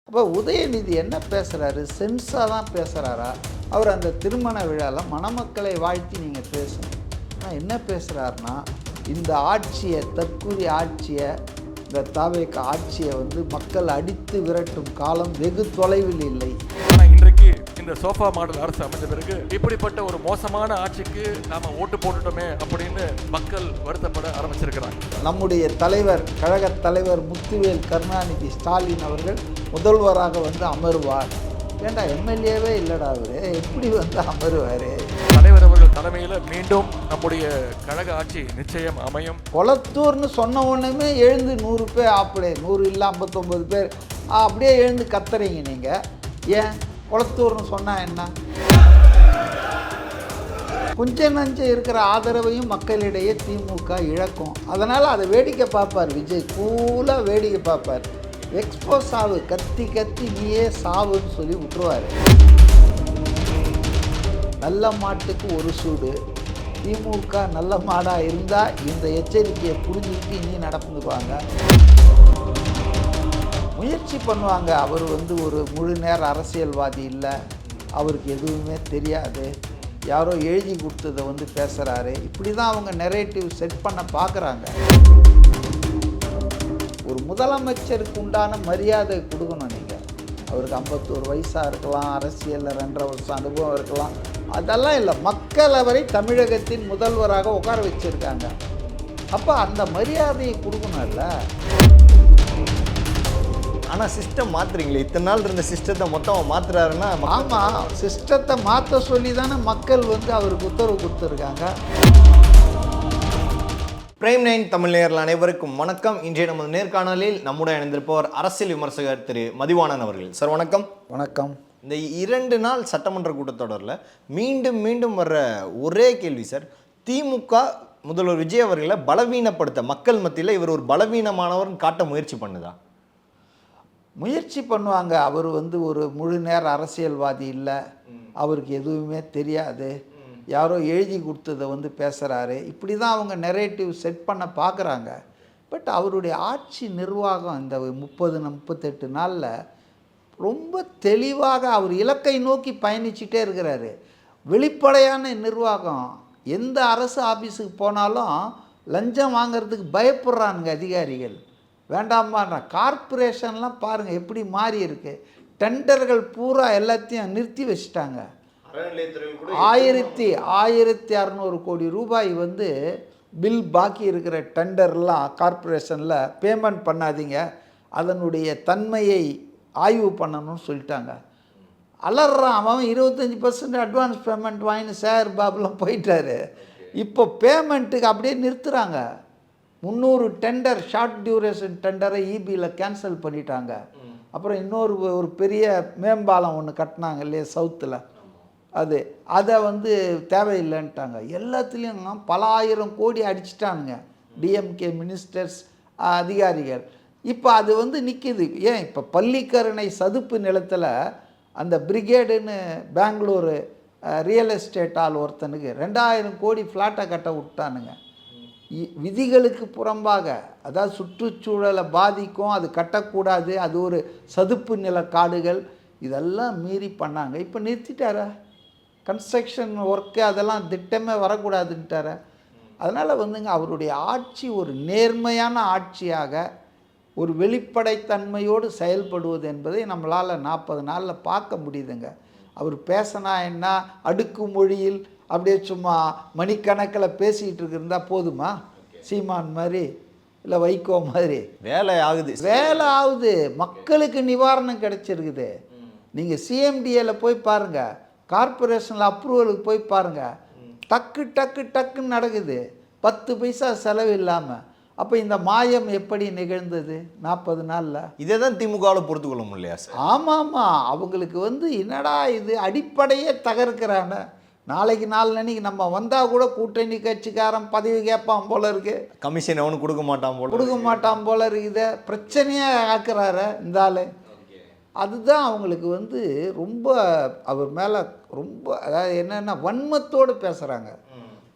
அப்போ உதயநிதி என்ன பேசுகிறாரு? சென்ஸாக தான் பேசுகிறாரா? அவர் அந்த திருமண விழாவில் மணமக்களை வாழ்த்தி நீங்கள் பேசணும். ஆனால் என்ன பேசுகிறாருன்னா, இந்த ஆட்சியை, தற்கூரி ஆட்சியை, இந்த தாவேக ஆட்சியை மக்கள் அடித்து விரட்டும் காலம் வெகு தொலைவில் இல்லை. ஆனால் இன்றைக்கு இந்த சோஃபா மாடல் அரசு அமைந்த பிறகு இப்படிப்பட்ட ஒரு மோசமான ஆட்சிக்கு நாம ஓட்டு போட்டுட்டோமே அப்படின்னு மக்கள் வருத்தப்பட ஆரம்பிச்சிருக்கிறாங்க. நம்முடைய தலைவர், கழக தலைவர் முத்துவேல் கருணாநிதி ஸ்டாலின் அவர்கள் முதல்வராக அமருவார். ஏண்டா எம்எல்ஏவே இல்லைடா, அவரு எப்படி அமருவார்? தலைவர் அவர்கள் தலைமையில் மீண்டும் நம்முடைய கழக ஆட்சி நிச்சயம் அமையும். கொளத்தூர்னு சொன்ன உடனே எழுந்து 100 பேர், அப்படியே 100 இல்லை 59 பேர் அப்படியே எழுந்து கத்துறீங்க நீங்கள். ஏன் கொளத்தூர்னு சொன்னால் என்ன? கொஞ்சம் நஞ்சம் இருக்கிற ஆதரவையும் மக்களிடையே திமுக இழக்கும். அதனால் அதை வேடிக்கை பார்ப்பார் விஜய், கூலாக வேடிக்கை பார்ப்பார். எக்ஸ்போஸ் ஆகு, கத்தி கத்தி நீயே சாவுன்னு சொல்லி விட்டுருவார். நல்ல மாட்டுக்கு ஒரு சூடு. திமுக நல்ல மாடாக இருந்தால் இந்த எச்சரிக்கையை புரிஞ்சுக்கிட்டு இனி நடந்துக்குவாங்க, முயற்சி பண்ணுவாங்க. அவர் ஒரு முழு நேர அரசியல்வாதி இல்லை, அவருக்கு எதுவுமே தெரியாது, யாரோ எழுதி கொடுத்ததை பேசுகிறாரு, இப்படி தான் அவங்க நெரேட்டிவ் செட் பண்ண பார்க்குறாங்க. ஒரு முதலமைச்சருக்கு உண்டான மரியாதை கொடுக்கணும் நீங்கள். அவருக்கு 51 வயசாக இருக்கலாம், அரசியலில் 2.5 வருஷம் அனுபவம் இருக்கலாம், அதெல்லாம் இல்லை. மக்கள் அவரை தமிழகத்தின் முதல்வராக உட்கார வச்சுருக்காங்க. அப்போ அந்த மரியாதையை கொடுக்கணும்ல. ஆனால் சிஸ்டம் மாற்றுறீங்களே, இத்தனை நாள் இருந்த சிஸ்டத்தை மொத்தமாக மாற்றுறாருன்னா. ஆமாம், சிஸ்டத்தை மாற்ற சொல்லி தானே மக்கள் அவருக்கு உத்தரவு கொடுத்துருக்காங்க. பிரைம் 9 தமிழ் நேயர்கள் அனைவருக்கும் வணக்கம். இன்றைய நமது நேர்காணலில் நம்முடன் இணைந்திருப்பவர் அரசியல் விமர்சகர் திரு மதிவாணன் அவர்கள். சார் வணக்கம். வணக்கம். இந்த 2 நாள் சட்டமன்ற கூட்டத்தொடரில் மீண்டும் மீண்டும் வர்ற ஒரே கேள்வி சார், திமுக முதல்வர் விஜய் அவர்களை பலவீனப்படுத்த மக்கள் மத்தியில் இவர் ஒரு பலவீனமானவர்னு காட்ட முயற்சி பண்ணுதா? முயற்சி பண்ணுவாங்க. அவர் ஒரு முழு நேர அரசியல்வாதி இல்லை, அவருக்கு எதுவுமே தெரியாது, யாரோ எழுதி கொடுத்ததை பேசுகிறாரு, இப்படி தான் அவங்க நெரேட்டிவ் செட் பண்ண பார்க்குறாங்க. பட் அவருடைய ஆட்சி நிர்வாகம் இந்த 30-38 நாளில் ரொம்ப தெளிவாக அவர் இலக்கை நோக்கி பயணிச்சுட்டே இருக்கிறாரு. வெளிப்படையான நிர்வாகம். எந்த அரசு ஆஃபீஸுக்கு போனாலும் லஞ்சம் வாங்கிறதுக்கு பயப்படுறானுங்க அதிகாரிகள். வேண்டாமான்ற கார்ப்பரேஷன்லாம் பாருங்கள் எப்படி மாறி இருக்கு. டெண்டர்கள் பூரா எல்லாத்தையும் நிறுத்தி வச்சுட்டாங்க. 1600 கோடி ரூபாய் பில் பாக்கி இருக்கிற டெண்டர்லாம் கார்ப்பரேஷனில் பேமெண்ட் பண்ணாதீங்க, அதனுடைய தன்மையை ஆய்வு பண்ணணும்னு சொல்லிட்டாங்க. அலறான் அவன். 25% அட்வான்ஸ் பேமெண்ட் வாங்கின்னு சேர் பாபுலாம் போயிட்டாரு. இப்போ பேமெண்ட்டுக்கு அப்படியே நிறுத்துகிறாங்க. 300 டெண்டர், ஷார்ட் டியூரேஷன் டெண்டரை இபியில் கேன்சல் பண்ணிட்டாங்க. அப்புறம் ஒரு பெரிய மேம்பாலம் ஒன்று கட்டினாங்க இல்லையா சவுத்தில், அதை தேவையில்லைன்ட்டாங்க. எல்லாத்துலேயும் பல ஆயிரம் கோடி அடிச்சிட்டானுங்க டிஎம்கே மினிஸ்டர்ஸ், அதிகாரிகள். இப்போ அது நிற்கிது. ஏன் இப்போ பள்ளிக்கரணை சதுப்பு நிலத்தில் அந்த பிரிகேடுன்னு பெங்களூரு ரியல் எஸ்டேட் ஆள் ஒருத்தனுக்கு 2000 கோடி ஃப்ளாட்டை கட்ட விட்டானுங்க. விதிகளுக்கு புறம்பாக, அதாவது சுற்றுச்சூழலை பாதிக்கும், அது கட்டக்கூடாது, அது ஒரு சதுப்பு நில காடுகள், இதெல்லாம் மீறி பண்ணாங்க. இப்போ நிறுத்திட்டாரா? கன்ஸ்ட்ரக்ஷன் ஒர்க்கு அதெல்லாம் திட்டமே வரக்கூடாதுன்ட்டார. அதனால் அவருடைய ஆட்சி ஒரு நேர்மையான ஆட்சியாக, ஒரு வெளிப்படைத்தன்மையோடு செயல்படுவது என்பதை நம்மளால் 40 நாளில் பார்க்க முடியுதுங்க. அவர் பேசினா என்ன, அடுக்கு மொழியில் அப்படியே சும்மா மணிக்கணக்கில் பேசிகிட்டு இருந்தால் போதுமா? சீமான் மாதிரி இல்லை வைகோ மாதிரி வேலை ஆகுது. மக்களுக்கு நிவாரணம் கிடைச்சிருக்குது. நீங்கள் சிஎம்டிஏல போய் பாருங்கள், கார்பரேஷனில் அப்ரூவலுக்கு போய் பாருங்கள், டக்கு டக்கு டக்குன்னு நடக்குது, 10 பைசா செலவு இல்லாமல். அப்போ இந்த மாயம் எப்படி நிகழ்ந்தது 40 நாளில்? இதை தான் திமுகவில் பொறுத்துக்கொள்ள முடியலையா சார்? ஆமாம், என்னடா இது, அடிப்படையே தகர்க்கிறாங்க. நாளைக்கு நாளைக்கு நம்ம வந்தால் கூட கூட்டணி கட்சிக்காரன் பதவி கேட்பான் போல இருக்கு, கமிஷன் அவனு கொடுக்க மாட்டான் போல இருக்குது, பிரச்சனையாக ஆக்குறாரு இந்த ஆள். அதுதான் அவங்களுக்கு ரொம்ப அவர் மேலே ரொம்ப, அதாவது என்னென்னா வன்மத்தோடு பேசுகிறாங்க.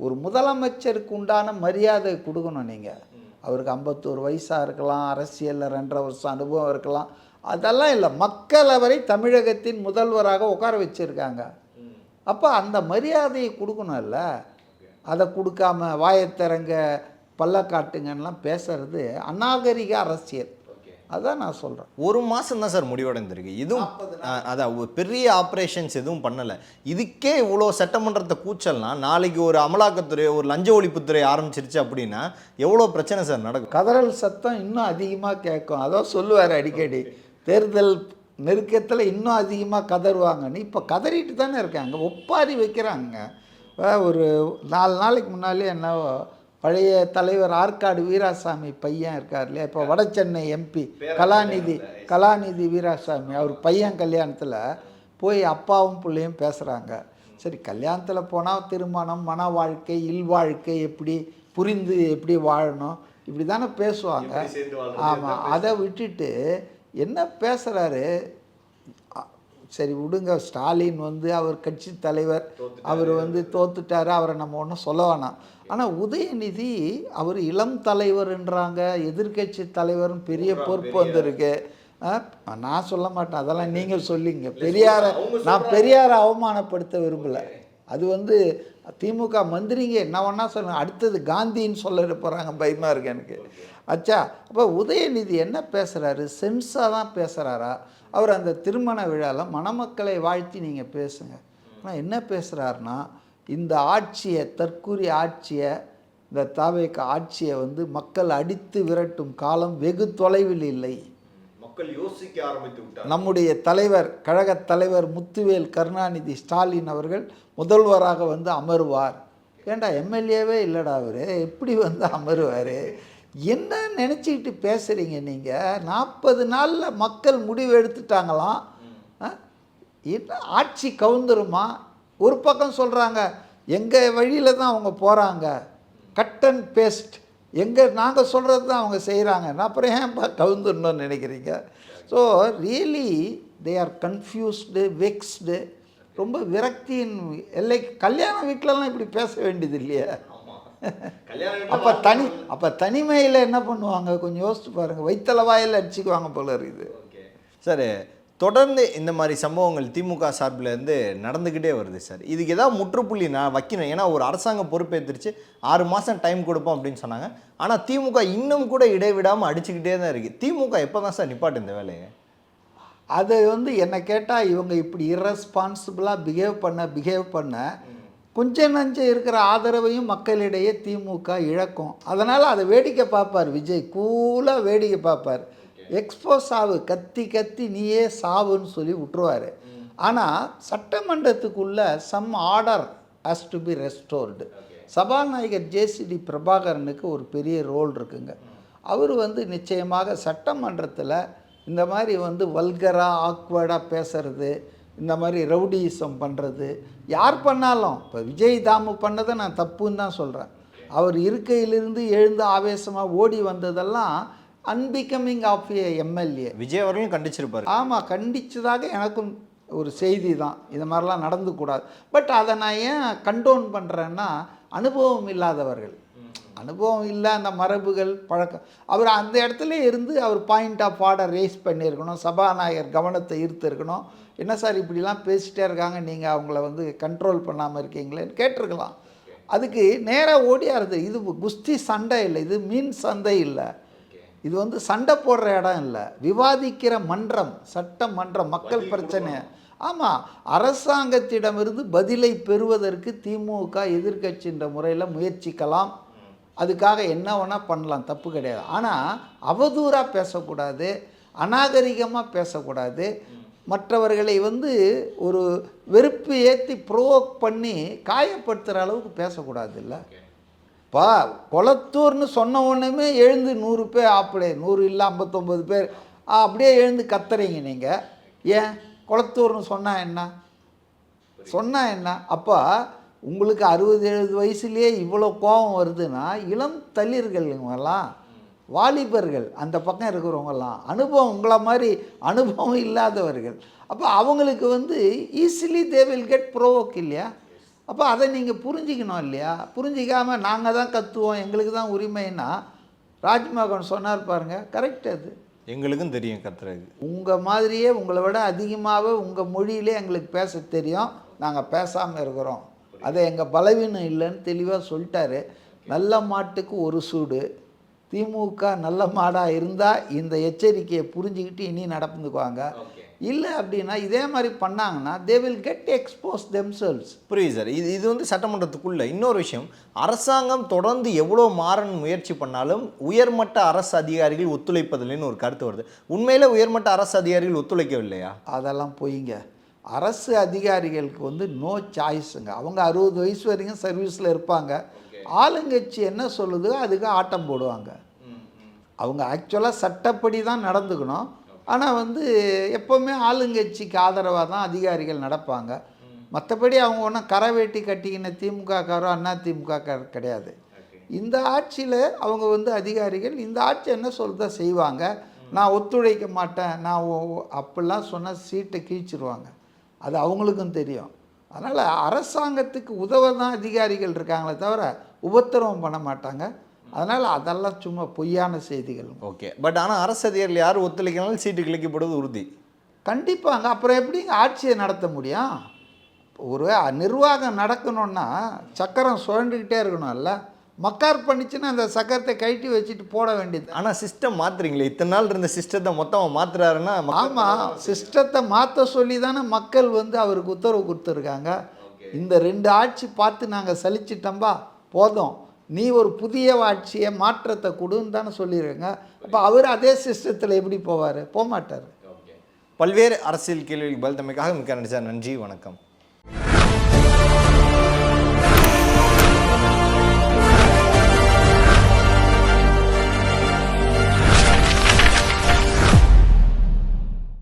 ஒரு முதலமைச்சருக்கு உண்டான மரியாதை கொடுக்கணும் நீங்கள். அவருக்கு 51 வயசாக இருக்கலாம், அரசியலில் 2.5 வருஷம் அனுபவம் இருக்கலாம், அதெல்லாம் இல்லை. மக்கள் அவரை தமிழகத்தின் முதல்வராக உட்கார வச்சுருக்காங்க. அப்போ அந்த மரியாதையை கொடுக்கணும்ல. அதை கொடுக்காம வாயத்திறங்க பள்ளக்காட்டுங்கன்னெலாம் பேசுறது அநாகரிக அரசியல். அதான் நான் சொல்கிறேன். ஒரு மாதம் தான் சார் முடிவடைந்திருக்கு. இதுவும் அதான் பெரிய ஆப்ரேஷன்ஸ் எதுவும் பண்ணலை. இதுக்கே இவ்வளோ சட்டமன்றத்தை கூச்சல்னா நாளைக்கு ஒரு அமலாக்கத்துறை ஒரு லஞ்ச ஒழிப்புத்துறை ஆரம்பிச்சிருச்சு அப்படின்னா எவ்வளோ பிரச்சனை சார் நடக்கும். கதறல் சத்தம் இன்னும் அதிகமாக கேட்கும். அதான் சொல்லுவார் அடிக்கடி, தேர்தல் நெருக்கத்தில் இன்னும் அதிகமாக கதறுவாங்கன்னு. இப்போ கதறிட்டு தானே இருக்காங்க, ஒப்பாரி வைக்கிறாங்க. ஒரு 4 நாளைக்கு முன்னாலே என்னவோ பழைய தலைவர் ஆற்காடு வீராசாமி பையன் இருக்கார் இல்லையா, இப்போ வட சென்னை எம்பி கலாநிதி வீராசாமி, அவர் பையன் கல்யாணத்தில் போய் அப்பாவும் பிள்ளையும் பேசுகிறாங்க. சரி, கல்யாணத்தில் போனால் திருமணம், மன வாழ்க்கை, இல்வாழ்க்கை எப்படி புரிந்து எப்படி வாழணும் இப்படி தானே பேசுவாங்க. ஆமாம், அதை விட்டுட்டு என்ன பேசுகிறாரு. சரி விடுங்க, ஸ்டாலின் வந்து அவர் கட்சி தலைவர், அவர் வந்து தோத்துட்டார், அவரை நம்ம ஒன்றும் சொல்ல வேணாம். ஆனால் உதயநிதி அவர் இளம் தலைவர்ன்றாங்க, எதிர்கட்சி தலைவர்னு பெரிய பொறுப்பு வந்திருக்கு. நான் சொல்ல மாட்டேன், அதெல்லாம் நீங்கள் சொல்லிங்க. நான் பெரியாரை அவமானப்படுத்த விரும்பலை. அது வந்து திமுக மந்திரிங்க என்ன வேணா சொல்லுங்க, அடுத்தது காந்தின்னு சொல்ல போகிறாங்க, பயமாக இருக்கு எனக்கு. ஆச்சா, அப்போ உதயநிதி என்ன பேசுகிறாரு, சென்ஸாக தான் பேசுகிறாரா? அவர் அந்த திருமண விழாவில் மணமக்களை வாழ்த்தி நீங்கள் பேசுங்க. ஆனால் என்ன பேசுகிறாருன்னா, இந்த ஆட்சியை, தற்கூரி ஆட்சியை, இந்த தாவேக ஆட்சியை வந்து மக்கள் அடித்து விரட்டும் காலம் வெகு தொலைவில் இல்லை. மக்கள் யோசிக்க ஆரம்பித்து விட்டார். நம்முடைய தலைவர், கழகத் தலைவர் முத்துவேல் கருணாநிதி ஸ்டாலின் அவர்கள் முதல்வராக வந்து அமருவார். ஏண்டா எம்எல்ஏவே இல்லைடா அவர், எப்படி வந்து அமருவார்? என்ன நினச்சிக்கிட்டு பேசுகிறீங்க நீங்கள்? 40 நாளில் மக்கள் முடிவு எடுத்துட்டாங்களாம். என்ன ஆட்சி கவுந்துருமா? ஒரு பக்கம் சொல்கிறாங்க எங்கள் வழியில் தான் அவங்க போகிறாங்க, கட் அண்ட் பேஸ்ட், நாங்கள் சொல்கிறது தான் அவங்க செய்கிறாங்க. அப்புறம் ஏன்ப்பா கவுந்துடணும்னு நினைக்கிறீங்க? So really they are confused, vexed, ரொம்ப விரக்தியின் எல்லை. கல்யாண வீட்டிலலாம் இப்படி பேச வேண்டியது இல்லையா? அப்போ தனிமையில் என்ன பண்ணுவாங்க கொஞ்சம் யோசிச்சு பாருங்கள். வைத்தல வாயில் அடிச்சுக்குவாங்க போல இருக்குது. சார், தொடர்ந்து இந்த மாதிரி சம்பவங்கள் திமுக சார்பிலேருந்து நடந்துக்கிட்டே வருது சார். இதுக்கு ஏதாவது முற்றுப்புள்ளி நான் வைக்கணும். ஏன்னா ஒரு அரசாங்கம் பொறுப்பேற்றுருச்சு, 6 மாதம் டைம் கொடுப்போம் அப்படின்னு சொன்னாங்க. ஆனால் திமுக இன்னும் கூட இடைவிடாமல் அடிச்சுக்கிட்டே தான் இருக்குது. திமுக எப்போ தான் சார் நிப்பாட்டு இந்த வேலையை? அதை வந்து என்னை கேட்டால் இவங்க இப்படி இரஸ்பான்சிபிளாக பிஹேவ் பண்ண கொஞ்சம் நஞ்சம் இருக்கிற ஆதரவையும் மக்களிடையே திமுக இழக்கும். அதனால் அதை வேடிக்கை பார்ப்பார் விஜய், கூலாக வேடிக்கை பார்ப்பார். எக்ஸ்போஸ் ஆகு, கத்தி நீயே சாவுன்னு சொல்லி விட்டுருவார். ஆனால் சட்டமன்றத்துக்குள்ள some order has to be restored. சபாநாயகர் ஜேசிடி பிரபாகரனுக்கு ஒரு பெரிய ரோல் இருக்குங்க. அவர் வந்து நிச்சயமாக சட்டமன்றத்தில் இந்த மாதிரி வந்து வல்கராக ஆக்வர்டாக பேசுறது, இந்த மாதிரி ரவுடிசம் பண்ணுறது யார் பண்ணாலும், இப்போ விஜய் தாமு பண்ணதை நான் தப்புன்னு தான் சொல்கிறேன். அவர் இருக்கையிலிருந்து எழுந்து ஆவேசமாக ஓடி வந்ததெல்லாம் unbecoming of a MLA. Vijay அவர்களும் கண்டிச்சிருப்பார். ஆமாம், கண்டித்ததாக எனக்கும் ஒரு செய்தி தான், இது மாதிரிலாம் நடந்துக்கூடாது. பட் அதை நான் ஏன் கண்டோன் பண்ணுறேன்னா, அனுபவம் இல்லாதவர்கள், அனுபவம் இல்லை, அந்த மரபுகள் பழக்கம், அவர் அந்த இடத்துல இருந்து அவர் பாயிண்ட் ஆஃப் ஆர்டர் ரேஸ் பண்ணியிருக்கணும், சபாநாயகர் கவனத்தை ஈர்த்திருக்கணும். என்ன சார் இப்படிலாம் பேசிகிட்டே இருக்காங்க, நீங்கள் அவங்கள வந்து கண்ட்ரோல் பண்ணாமல் இருக்கீங்களேன்னு கேட்டிருக்கலாம். அதுக்கு நேராக ஓடியாருது. இது குஸ்தி சண்டை இல்லை, இது மீன் சந்தை இல்லை, இது வந்து சண்டை போடுற இடம் இல்லை, விவாதிக்கிற மன்றம், சட்டமன்றம், மக்கள் பிரச்சனை. ஆமாம், அரசாங்கத்திடமிருந்து பதிலை பெறுவதற்கு திமுக எதிர்க்கட்சின்ற முறையில் முயற்சிக்கலாம். அதுக்காக என்ன வேணால் பண்ணலாம், தப்பு கிடையாது. ஆனால் அவதூறாக பேசக்கூடாது, அநாகரிகமாக பேசக்கூடாது, மற்றவர்களை வந்து ஒரு வெறுப்பு ஏற்றி ப்ரோவோக் பண்ணி காயப்படுத்துகிற அளவுக்கு பேசக்கூடாது. இல்லை இப்போ கொளத்தூர்னு சொன்ன உடனே எழுந்து 100 பேர், அப்படி 100 இல்லை 59 பேர் அப்படியே எழுந்து கத்துறீங்க நீங்கள். ஏன் கொளத்தூர்னு சொன்னால் என்ன? அப்போ உங்களுக்கு 60-70 வயசுலேயே இவ்வளோ கோபம் வருதுன்னா, இளம் தளிர்கள்லாம், வாலிபர்கள், அந்த பக்கம் இருக்கிறவங்கெல்லாம் அனுபவம், உங்களை மாதிரி அனுபவம் இல்லாதவர்கள். அப்போ அவங்களுக்கு வந்து easily they will get provoke இல்லையா? அப்போ அதை நீங்கள் புரிஞ்சிக்கணும் இல்லையா? புரிஞ்சிக்காமல் நாங்கள் தான் கத்துவோம், எங்களுக்கு தான் உரிமைன்னா, ராஜ்மோகன் சொன்னார் பாருங்கள், கரெக்ட். அது எங்களுக்கும் தெரியும் கத்துறது. உங்கள் மாதிரியே உங்களை விட அதிகமாகவே உங்கள் மொழியிலே எங்களுக்கு பேச தெரியும், நாங்கள் பேசாமல் இருக்கிறோம், அது எங்கள் பலவீனம் இல்லைன்னு தெளிவாக சொல்லிட்டாரு. நல்ல மாட்டுக்கு ஒரு சூடு. திமுக நல்ல மாடாக இருந்தால் இந்த எச்சரிக்கையை புரிஞ்சுக்கிட்டு இனி நடந்துக்குவாங்க. இல்லை அப்படின்னா இதே மாதிரி பண்ணாங்கன்னா they will get expose themselves. புரியுது சார். இது வந்து சட்டமன்றத்துக்குள்ள இன்னொரு விஷயம், அரசாங்கம் தொடர்ந்து எவ்வளோ மாறன் முயற்சி பண்ணாலும் உயர்மட்ட அரசு அதிகாரிகள் ஒத்துழைப்பதில்லைன்னு ஒரு கருத்து வருது. உண்மையில உயர்மட்ட அரசு அதிகாரிகள் ஒத்துழைக்கவில்லையா? அதெல்லாம் பொய்ங்க. அரசு அதிகாரிகளுக்கு வந்து நோ சாய்ஸுங்க. அவங்க 60 வயசு வரைக்கும் சர்வீஸில் இருப்பாங்க. ஆளுங்கட்சி என்ன சொல்லுதோ அதுக்கு ஆட்டம் போடுவாங்க. அவங்க ஆக்சுவலாக சட்டப்படி தான் நடந்துக்கணும். ஆனால் வந்து எப்போவுமே ஆளுங்கட்சிக்கு ஆதரவாக தான் அதிகாரிகள் நடப்பாங்க. மற்றபடி அவங்க ஒன்றும் கரை வேட்டி கட்டிக்கின திமுககாரோ அண்ணா திமுககாரோ கிடையாது. இந்த ஆட்சியில் அவங்க வந்து அதிகாரிகள் இந்த ஆட்சி என்ன சொல்லுதோ செய்வாங்க. நான் ஒத்துழைக்க மாட்டேன், நான் அப்படிலாம் சொன்னால் சீட்டை கிழிச்சிருவாங்க. அது அவங்களுக்கும் தெரியும். அதனால் அரசாங்கத்துக்கு உதவ தான் அதிகாரிகள் இருக்காங்களே தவிர உபத்திரவம் பண்ண மாட்டாங்க. அதனால் அதெல்லாம் சும்மா பொய்யான செய்திகள். ஓகே. பட் ஆனால் அரசு அதிகாரிகள் யாரும் ஒத்துழைக்கனாலும் சீட்டு கிழிக்கப்படுவது உறுதி. கண்டிப்பாங்க. அப்புறம் எப்படிங்க ஆட்சியை நடத்த முடியும்? ஒரு நிர்வாகம் நடக்கணும்னா சக்கரம் சுழண்டுக்கிட்டே இருக்கணும்ல. மக்கார் பண்ணிச்சுன்னா அந்த சக்கரத்தை கழட்டி வச்சுட்டு போட வேண்டியது. ஆனால் சிஸ்டம் மாற்றுறீங்களே, இத்தனை நாள் இருந்த சிஸ்டத்தை மொத்தமாக மாற்றுறாருன்னா. ஆமாம், சிஸ்டத்தை மாற்ற சொல்லி தானே மக்கள் வந்து அவருக்கு உத்தரவு கொடுத்துருக்காங்க. இந்த 2 ஆட்சி பார்த்து நாங்கள் சலிச்சிட்டோம்பா, போதும், நீ ஒரு புதிய ஆட்சியை மாற்றத்தை கொடுன்னு தானே சொல்லிடுங்க. அப்போ அவர் அதே சிஸ்டத்தில் எப்படி போவார்? போக மாட்டார். பல்வேறு அரசியல் கேள்விகளுக்கு பதில் தமைக்காக மிக்க நன்றி சார். நன்றி, வணக்கம்.